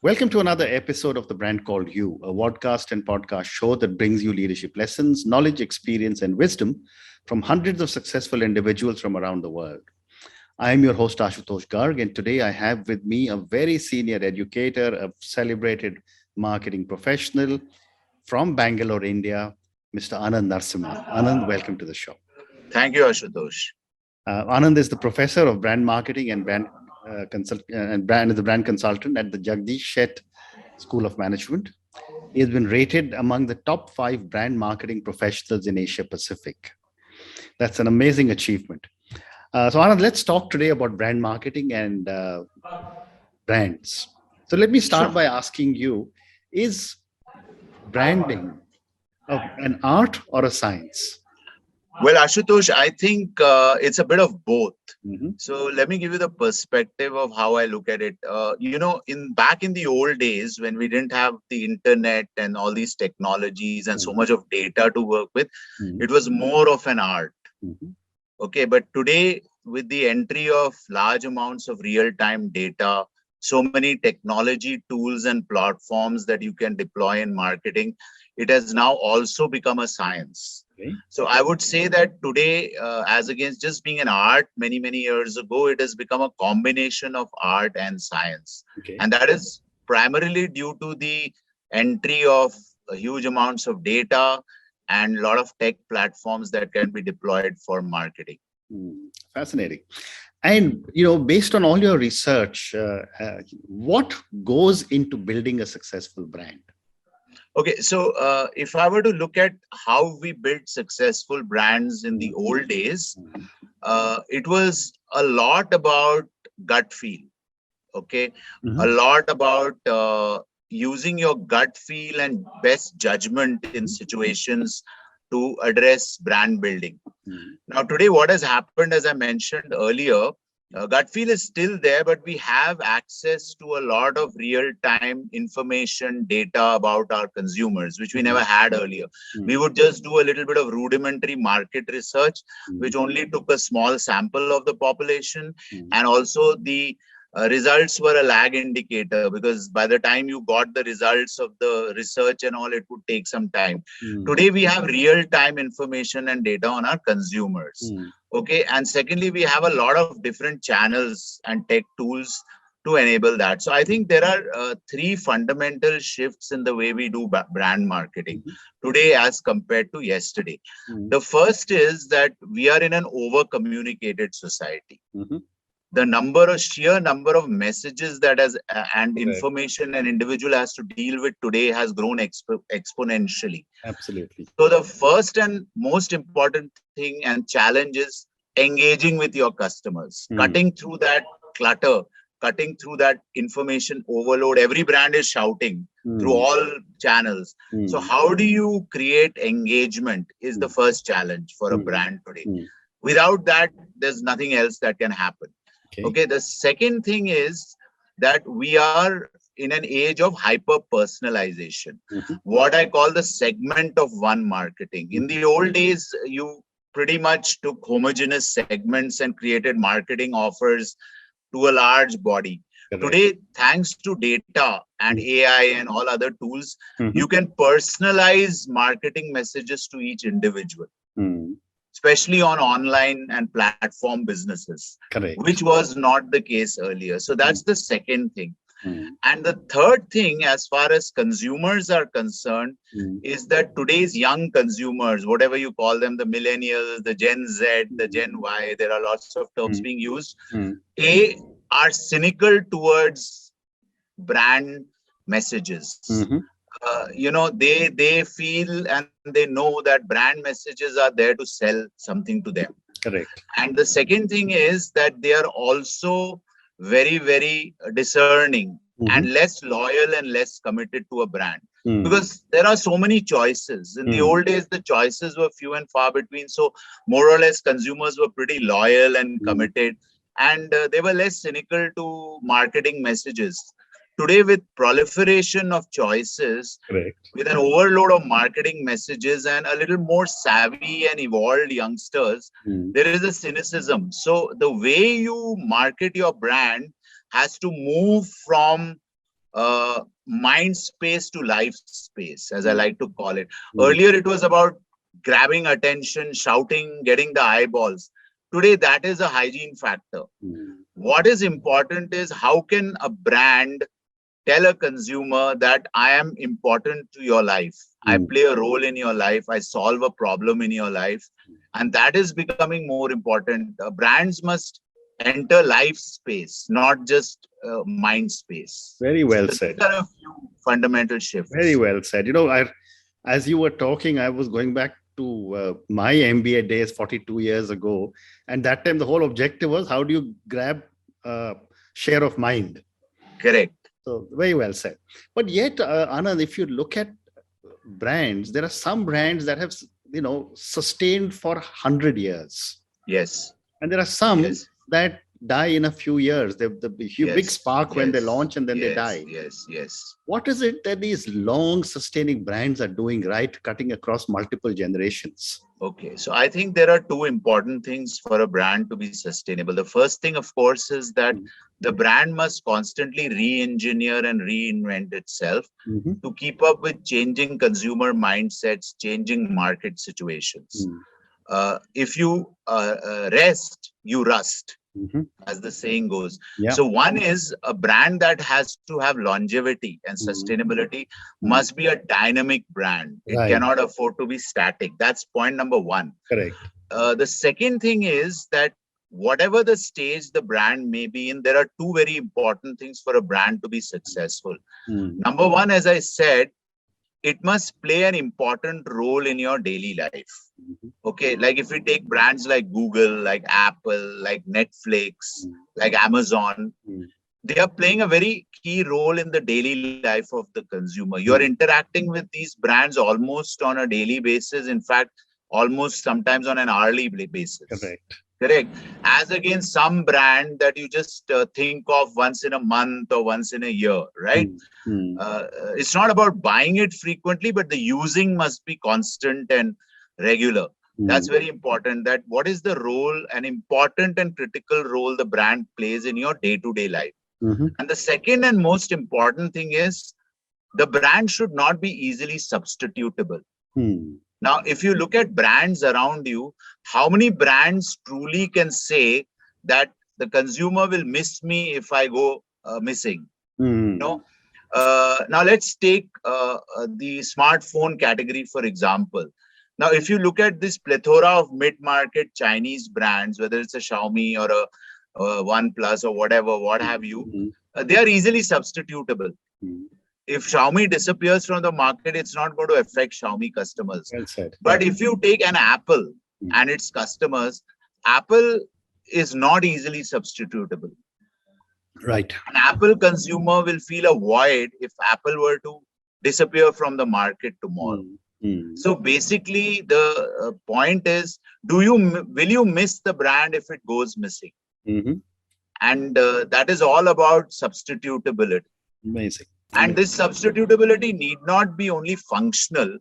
Welcome to another episode of The Brand Called You, a podcast and podcast show that brings you leadership lessons, knowledge, experience, and wisdom from hundreds of successful individuals from around the world. I am your host, Ashutosh Garg, and today I have with me a very senior educator, a celebrated marketing professional from Bangalore, India, Mr. Anand Narsimha. Anand, welcome to the show. Thank you, Ashutosh. Anand is the professor of brand marketing and brand the brand consultant at the Jagdish Sheth School of Management. He has been rated among the top 5 brand marketing professionals in Asia Pacific. That's an amazing achievement. So Anand, let's talk today about brand marketing and brands. So let me start by asking you, is branding an art or a science? Well, Ashutosh, I think it's a bit of both. Mm-hmm. So let me give you the perspective of how I look at it. Back in the old days when we didn't have the internet and all these technologies and so much of data to work with, it was more of an art. Mm-hmm. Okay, but today with the entry of large amounts of real-time data, so many technology tools and platforms that you can deploy in marketing, it has now also become a science. Okay. So I would say that today, as against just being an art many years ago, it has become a combination of art and science. Okay. And that is primarily due to the entry of huge amounts of data and a lot of tech platforms that can be deployed for marketing. Fascinating. And, based on all your research, what goes into building a successful brand? Okay, so if I were to look at how we built successful brands in the old days, it was a lot about gut feel. Okay, a lot about using your gut feel and best judgment in situations to address brand building. Now, today, what has happened, as I mentioned earlier, gut feel is still there, but we have access to a lot of real-time information, data about our consumers, which we never had earlier. We would just do a little bit of rudimentary market research, which only took a small sample of the population. And also the results were a lag indicator, because by the time you got the results of the research and all, it would take some time. Today, we have real-time information and data on our consumers. Okay, and secondly, we have a lot of different channels and tech tools to enable that. So I think there are 3 fundamental shifts in the way we do brand marketing today as compared to yesterday. The first is that we are in an over-communicated society. The sheer number of messages that and information an individual has to deal with today has grown exponentially. Absolutely. So the first and most important thing and challenge is engaging with your customers, cutting through that clutter, cutting through that information overload. Every brand is shouting through all channels. So how do you create engagement is the first challenge for a brand today. Without that, there's nothing else that can happen. Okay, the second thing is that we are in an age of hyper personalization, what I call the segment of one marketing. In the old days, you pretty much took homogeneous segments and created marketing offers to a large body. Correct. Today, thanks to data and AI and all other tools, you can personalize marketing messages to each individual. Especially on online and platform businesses, which was not the case earlier. So that's the second thing. And the third thing, as far as consumers are concerned, is that today's young consumers, whatever you call them, the millennials, the Gen Z, the Gen Y, there are lots of terms being used, are cynical towards brand messages. They feel and they know that brand messages are there to sell something to them. Correct. And the second thing is that they are also very discerning and less loyal and less committed to a brand. Because there are so many choices. In the old days, the choices were few and far between. So more or less consumers were pretty loyal and committed, and they were less cynical to marketing messages. Today, with proliferation of choices, with an overload of marketing messages and a little more savvy and evolved youngsters, there is a cynicism. So the way you market your brand has to move from mind space to life space, as I like to call it. Earlier, it was about grabbing attention, shouting, getting the eyeballs. Today, that is a hygiene factor. What is important is how can a brand tell a consumer that I am important to your life. I play a role in your life. I solve a problem in your life. And that is becoming more important. Brands must enter life space, not just mind space. Very So well these said. are a few fundamental shifts. Very well said. As you were talking, I was going back to my MBA days 42 years ago. And that time, the whole objective was how do you grab share of mind? Correct. So very well said. But yet, Anand, if you look at brands, there are some brands that have, sustained for 100 years. Yes. And there are some that die in a few years. The big spark when they launch and then they die. Yes. What is it that these long sustaining brands are doing right, cutting across multiple generations? Okay, so I think there are two important things for a brand to be sustainable. The first thing, of course, is that the brand must constantly re-engineer and reinvent itself to keep up with changing consumer mindsets, changing market situations. If you rest, you rust, as the saying goes. So one is a brand that has to have longevity and sustainability must be a dynamic brand. It cannot afford to be static. That's point number one. Correct. The second thing is that whatever the stage the brand may be in, there are two very important things for a brand to be successful. Number one, as I said, it must play an important role in your daily life. Okay, like if we take brands like Google, like Apple, like Netflix, like Amazon, they are playing a very key role in the daily life of the consumer. You are interacting with these brands almost on a daily basis. In fact, almost sometimes on an hourly basis. Correct. As against some brand that you just think of once in a month or once in a year, right? It's not about buying it frequently, but the using must be constant and regular. That's very important. That what is the role, an important and critical role the brand plays in your day-to-day life. And the second and most important thing is the brand should not be easily substitutable. Now, if you look at brands around you, how many brands truly can say that the consumer will miss me if I go missing? No. Now, let's take the smartphone category, for example. Now, if you look at this plethora of mid-market Chinese brands, whether it's a Xiaomi or a OnePlus or whatever, what have you, they are easily substitutable. If Xiaomi disappears from the market, it's not going to affect Xiaomi customers. Well said. But if you take an Apple and its customers, Apple is not easily substitutable. Right. An Apple consumer will feel a void if Apple were to disappear from the market tomorrow. So basically, the point is, will you miss the brand if it goes missing? And that is all about substitutability. Amazing. And this substitutability need not be only functional.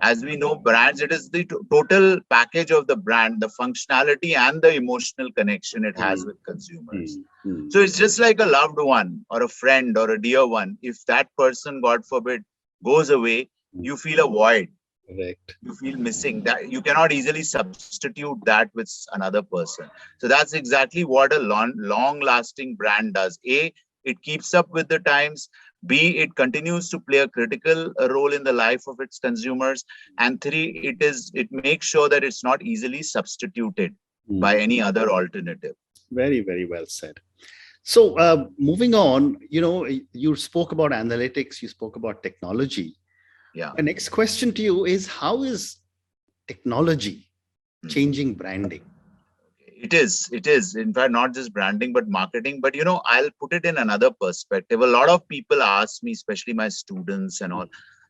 As we know, brands, it is the total package of the brand, the functionality and the emotional connection it has with consumers. So it's just like a loved one or a friend or a dear one. If that person, God forbid, goes away, you feel a void. Correct. You feel missing. That you cannot easily substitute that with another person. So that's exactly what a long-lasting brand does. A, it keeps up with the times. B, it continues to play a critical role in the life of its consumers. And three, it makes sure that it's not easily substituted by any other alternative. Very, very well said. So moving on, you spoke about analytics, you spoke about technology. Yeah. The next question to you is, how is technology changing branding? It is. In fact, not just branding, but marketing. But, I'll put it in another perspective. A lot of people ask me, especially my students and all,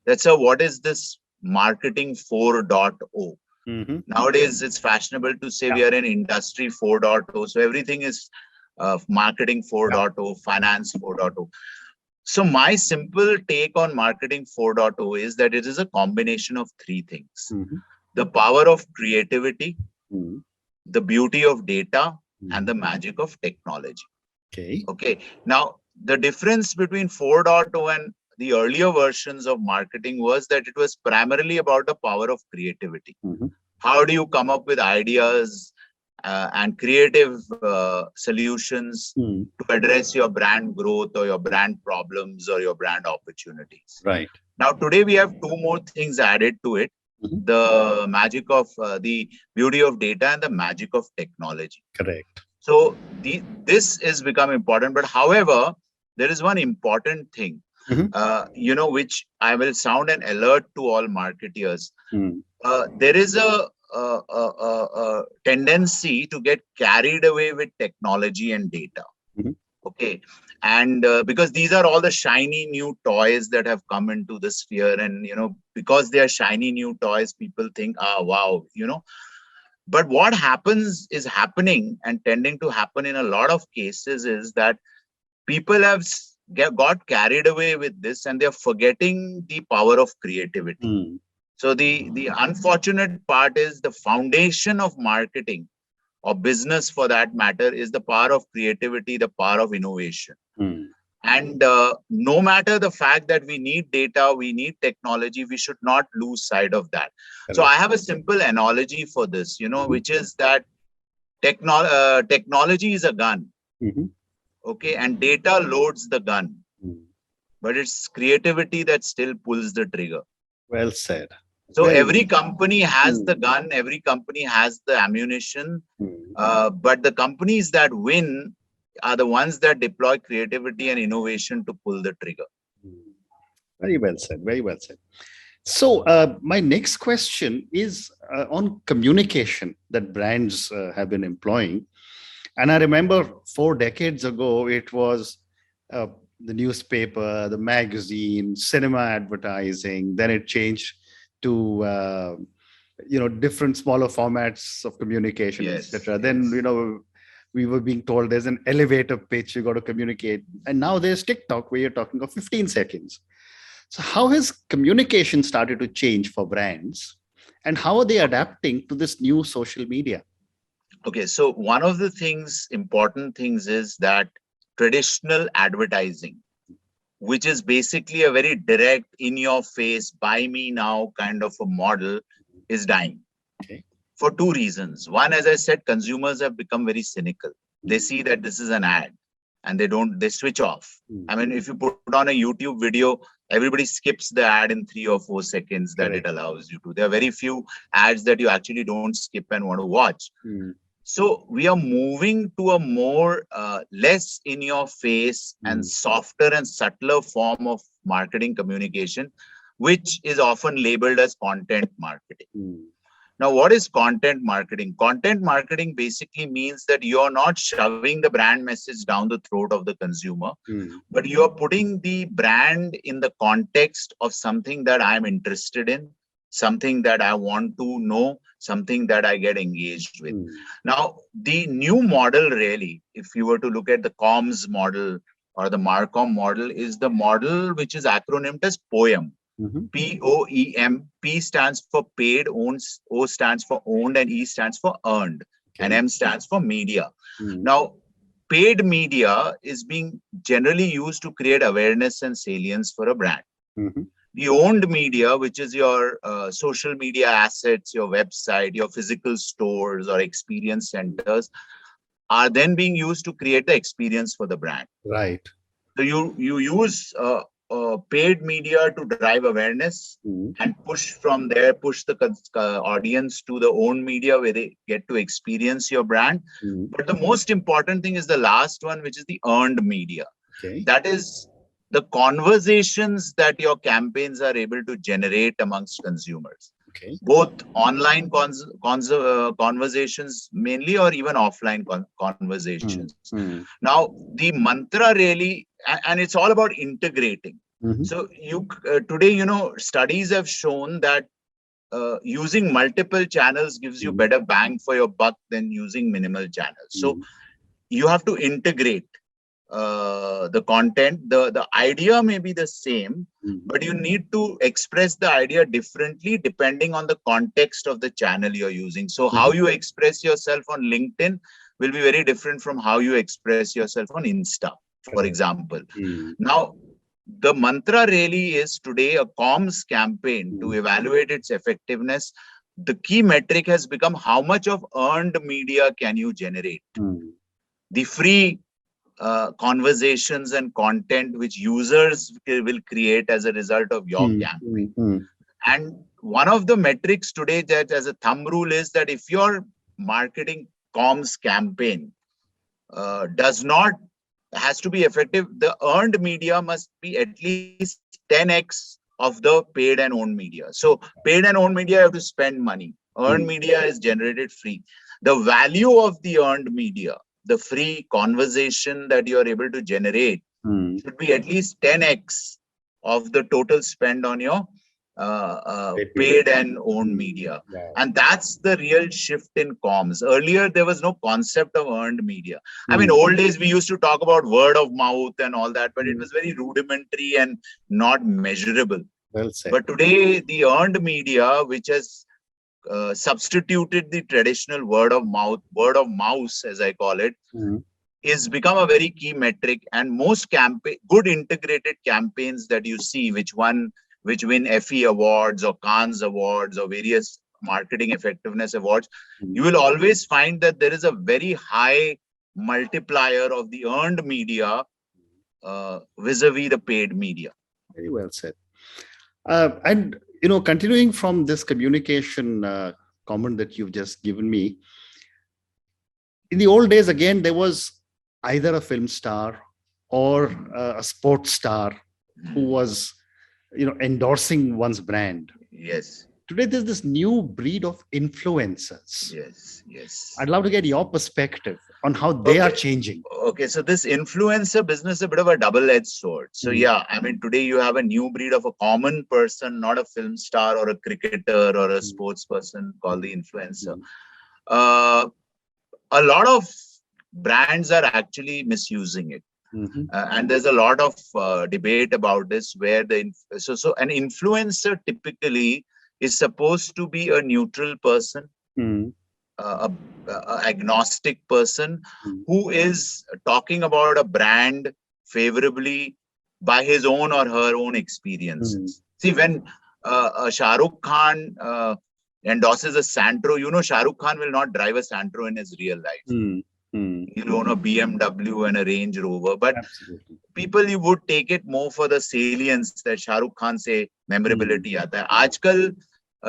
that, sir, what is this marketing 4.0? Nowadays, it's fashionable to say we are in industry 4.0. So everything is marketing 4.0, finance 4.0. So my simple take on marketing 4.0 is that it is a combination of three things. The power of creativity, the beauty of data, and the magic of technology. Okay. Now, the difference between 4.0 and the earlier versions of marketing was that it was primarily about the power of creativity. How do you come up with ideas and creative solutions to address your brand growth or your brand problems or your brand opportunities? Right. Now, today we have two more things added to it. The magic of the beauty of data and the magic of technology. Correct. So this is become important. But however, there is one important thing, which I will sound an alert to all marketeers. There is a tendency to get carried away with technology and data. Okay. And because these are all the shiny new toys that have come into the sphere, and because they are shiny new toys, people think, wow, but what is happening and tending to happen in a lot of cases is that people have got carried away with this and they're forgetting the power of creativity. So the unfortunate part is the foundation of marketing or business, for that matter, is the power of creativity, the power of innovation. And no matter the fact that we need data, we need technology, we should not lose sight of that. So I have a simple analogy for this, which is that technology is a gun. Okay, and data loads the gun, but it's creativity that still pulls the trigger. Well said. So every company has the gun, every company has the ammunition, but the companies that win are the ones that deploy creativity and innovation to pull the trigger. Very well said. Very well said. So my next question is on communication that brands have been employing. And I remember 4 decades ago, it was the newspaper, the magazine, cinema advertising. Then it changed to different smaller formats of communication, etc. Then we were being told there's an elevator pitch you got to communicate, and now there's TikTok where you're talking of 15 seconds. So how has communication started to change for brands, and how are they adapting to this new social media? Okay, so one of the important things is that traditional advertising, which is basically a very direct, in your face, buy me now kind of a model, is dying. Okay. For 2 reasons. One, as I said, consumers have become very cynical. They see that this is an ad and they switch off. I mean, if you put on a YouTube video, everybody skips the ad in 3 or 4 seconds that it allows you to. There are very few ads that you actually don't skip and want to watch. So we are moving to a more less in your face and softer and subtler form of marketing communication, which is often labeled as content marketing. Now, what is content marketing? Content marketing basically means that you're not shoving the brand message down the throat of the consumer, but you're putting the brand in the context of something that I'm interested in, something that I want to know, something that I get engaged with. Now, the new model really, if you were to look at the comms model or the Marcom model, is the model which is acronymed as POEM. POEM. P stands for paid, O stands for owned, and E stands for earned, and M stands for media. Now, paid media is being generally used to create awareness and salience for a brand. The owned media, which is your social media assets, your website, your physical stores or experience centers, are then being used to create the experience for the brand. Right. So you use paid media to drive awareness and push the audience to the owned media where they get to experience your brand. But the most important thing is the last one, which is the earned media. That is the conversations that your campaigns are able to generate amongst consumers. Both online conversations mainly, or even offline conversations. Now, the mantra really, and it's all about integrating. So today, studies have shown that using multiple channels gives you better bang for your buck than using minimal channels. So you have to integrate the content. The idea may be the same, but you need to express the idea differently depending on the context of the channel you're using. So how you express yourself on LinkedIn will be very different from how you express yourself on Insta, for example. Mm. Now, the mantra really is today a comms campaign to evaluate its effectiveness. The key metric has become how much of earned media can you generate. Mm. The free conversations and content which users will create as a result of your campaign. And one of the metrics today that as a thumb rule is that if your marketing comms campaign has to be effective, the earned media must be at least 10x of the paid and owned media. So paid and owned media, you have to spend money. Earned media is generated free. The value of the earned media, the free conversation that you are able to generate, should be at least 10x of the total spend on your paid and owned media. Wow. And that's the real shift in comms. Earlier, there was no concept of earned media. I mean, old days, we used to talk about word of mouth and all that, but it was very rudimentary and not measurable. Well said. But today, the earned media, which has substituted the traditional word of mouse, as I call it, is become a very key metric. And most good integrated campaigns that you see, which win Effie Awards or Cannes Awards or various marketing effectiveness awards, you will always find that there is a very high multiplier of the earned media vis-a-vis the paid media. Very well said. And, continuing from this communication comment that you've just given me, in the old days, again, there was either a film star or a sports star who was endorsing one's brand. Yes. Today, there's this new breed of influencers. Yes. I'd love to get your perspective on how they are changing. Okay, so this influencer business is a bit of a double-edged sword. So yeah, I mean, today you have a new breed of a common person, not a film star or a cricketer or a sports person called the influencer. A lot of brands are actually misusing it. And there's a lot of debate about this, where so an influencer typically is supposed to be a neutral person, a agnostic person who is talking about a brand favorably by his own or her own experiences. See, when Shah Rukh Khan endorses a Santro, Shah Rukh Khan will not drive a Santro in his real life. He'll own a BMW and a Range Rover, but people, you would take it more for the salience that Shah Rukh Khan say memorability aata hai. Aajkal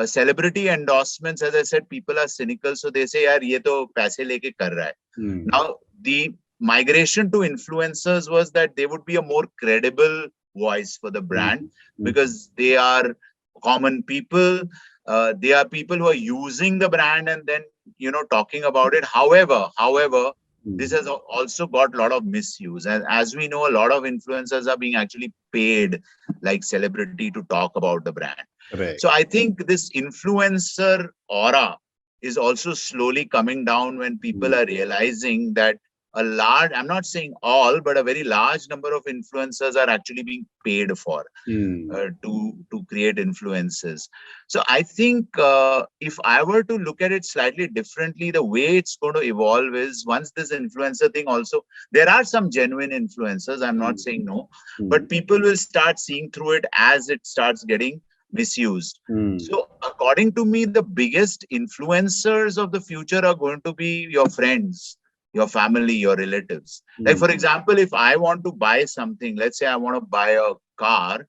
celebrity endorsements, as I said, people are cynical, so they say, yaar, ye to paise leke kar raha hai. Now, the migration to influencers was that they would be a more credible voice for the brand because they are common people. They are people who are using the brand and then, talking about it. However, this has also got a lot of misuse. And as we know, a lot of influencers are being actually paid like celebrity to talk about the brand. Right. So I think this influencer aura is also slowly coming down when people are realizing that I'm not saying all, but a very large number of influencers are actually being paid for to create influences. So I think if I were to look at it slightly differently, the way it's going to evolve is once this influencer thing also, there are some genuine influencers, I'm not saying no, but people will start seeing through it as it starts getting misused. So according to me, the biggest influencers of the future are going to be your friends, your family, your relatives. Like, for example, if I want to buy something, let's say I want to buy a car,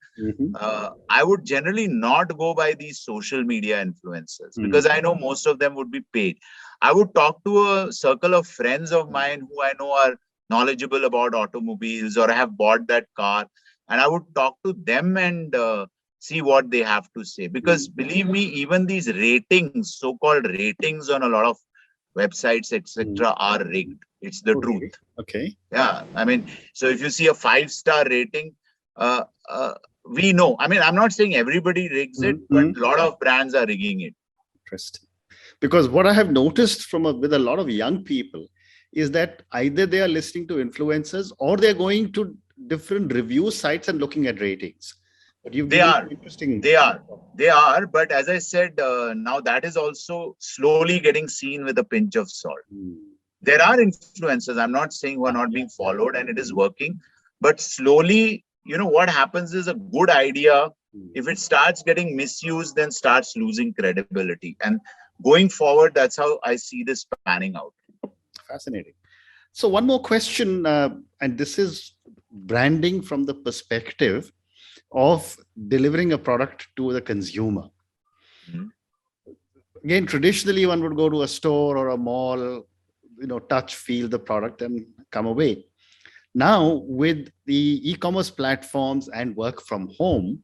I would generally not go by these social media influencers because I know most of them would be paid. I would talk to a circle of friends of mine who I know are knowledgeable about automobiles or have bought that car, and I would talk to them and see what they have to say. Because believe me, even these ratings, so-called ratings on a lot of websites, etc., are rigged. It's the truth. Okay. Yeah. I mean, so if you see a 5-star rating, we know. I mean, I'm not saying everybody rigs it, but a lot of brands are rigging it. Interesting. Because what I have noticed with a lot of young people is that either they are listening to influencers or they're going to different review sites and looking at ratings. But They are. But as I said, now that is also slowly getting seen with a pinch of salt. There are influencers, I'm not saying who are not being followed, and it is working. But slowly, what happens is a good idea, if it starts getting misused, then starts losing credibility. And going forward, that's how I see this panning out. Fascinating. So one more question, and this is branding from the perspective of delivering a product to the consumer. Mhm. Again, traditionally, one would go to a store or a mall, touch, feel the product and come away. Now, with the e-commerce platforms and work from home,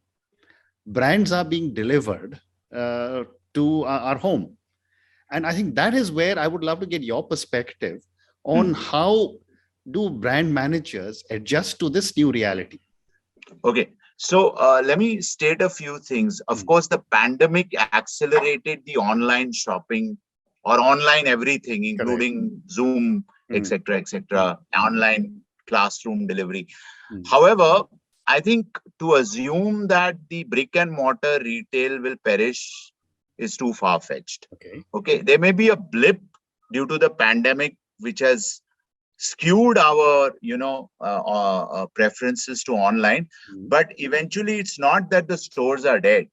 brands are being delivered to our home. And I think that is where I would love to get your perspective on how do brand managers adjust to this new reality? Okay. So let me state a few things. Of course, the pandemic accelerated the online shopping or online everything, including Zoom, etc., online classroom delivery. However, I think to assume that the brick and mortar retail will perish is too far-fetched. Okay, there may be a blip due to the pandemic, which has skewed our preferences to online, but eventually it's not that the stores are dead.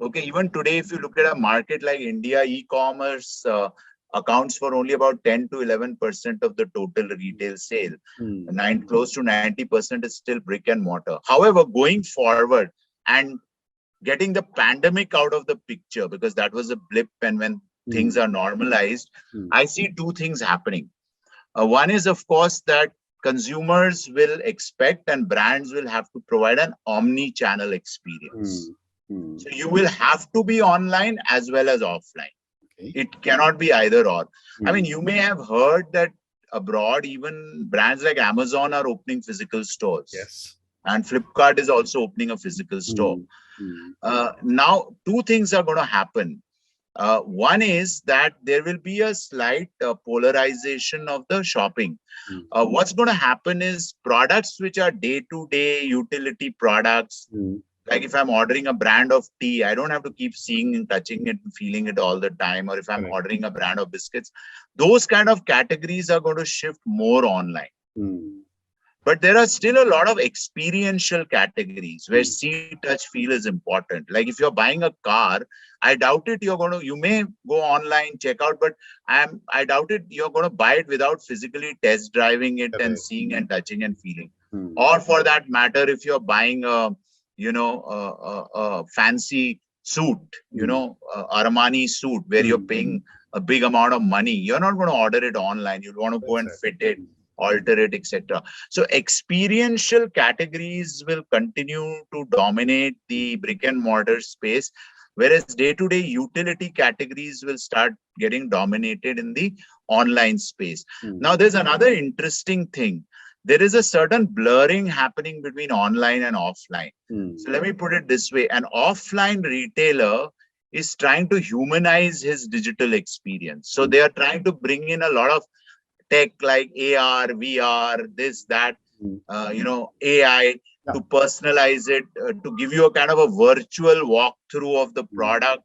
Okay, even today, if you look at a market like India, e-commerce accounts for only about 10 to 11% of the total retail sale. Close to 90% is still brick and mortar. However, going forward and getting the pandemic out of the picture, because that was a blip, and when things are normalized, I see two things happening. One is, of course, that consumers will expect and brands will have to provide an omni-channel experience. So you will have to be online as well as offline. It cannot be either or. I mean, you may have heard that abroad, even brands like Amazon are opening physical stores. Yes. And Flipkart is also opening a physical store. Now, two things are going to happen. One is that there will be a slight polarization of the shopping. What's going to happen is products which are day-to-day utility products, like if I'm ordering a brand of tea, I don't have to keep seeing and touching it and feeling it all the time. Or if I'm ordering a brand of biscuits, those kind of categories are going to shift more online. But there are still a lot of experiential categories where see, touch, feel is important. Like if you're buying a car, I doubt it you may go online, check out, but I doubt it you're going to buy it without physically test driving it and seeing and touching and feeling. Or for that matter, if you're buying a fancy suit, Armani suit, where you're paying a big amount of money, you're not going to order it online. You want to go and fit it, alter it, etc. So experiential categories will continue to dominate the brick and mortar space, whereas day-to-day utility categories will start getting dominated in the online space. Now, there's another interesting thing. There is a certain blurring happening between online and offline. So let me put it this way. An offline retailer is trying to humanize his digital experience. So they are trying to bring in a lot of tech like AR, VR, this, that, AI to personalize it, to give you a kind of a virtual walkthrough of the product,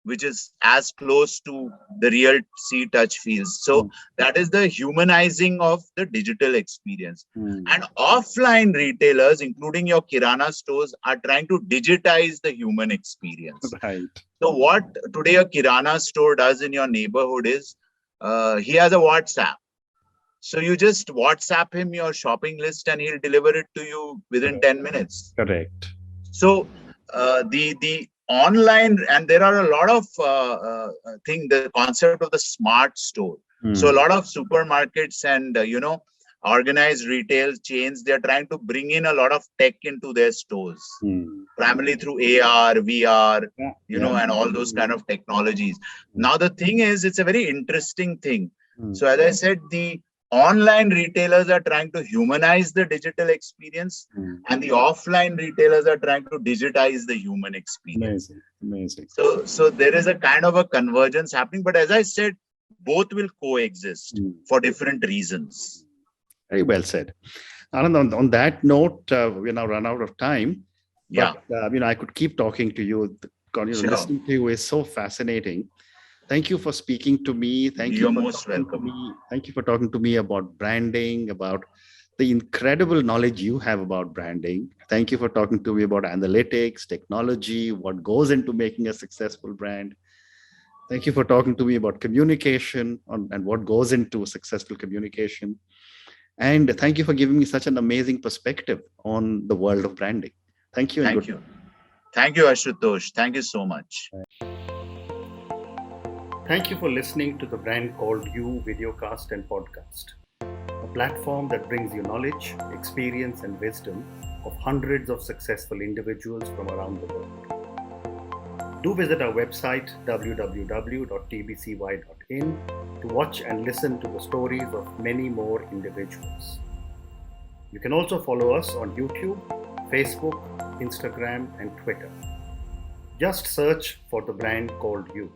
which is as close to the real see, touch, feels. So that is the humanizing of the digital experience. And offline retailers, including your Kirana stores, are trying to digitize the human experience. So what today a Kirana store does in your neighborhood is, he has a WhatsApp. So you just WhatsApp him your shopping list and he'll deliver it to you within 10 minutes. Correct. So the online, and there are a lot of the concept of the smart store. So a lot of supermarkets and, organized retail chains, they're trying to bring in a lot of tech into their stores, primarily through AR, VR, and all those kind of technologies. Now, the thing is, it's a very interesting thing. So as I said, the online retailers are trying to humanize the digital experience, and the offline retailers are trying to digitize the human experience. Amazing. So there is a kind of a convergence happening, but as I said, both will coexist for different reasons. Very well said. Anand, on that note, we're now run out of time. But, I could keep talking to you. Listening to you is so fascinating. Thank you for speaking to me. You're most welcome. Thank you for talking to me about branding, about the incredible knowledge you have about branding. Thank you for talking to me about analytics, technology, what goes into making a successful brand. Thank you for talking to me about communication and what goes into successful communication. And thank you for giving me such an amazing perspective on the world of branding. Thank you and Thank good. you. Thank you, Ashutosh. Thank you so much. Thank you for listening to the Brand Called You videocast and podcast, a platform that brings you knowledge, experience, and wisdom of hundreds of successful individuals from around the world. Do visit our website www.tbcy.in to watch and listen to the stories of many more individuals. You can also follow us on YouTube, Facebook, Instagram, and Twitter. Just search for the Brand Called You.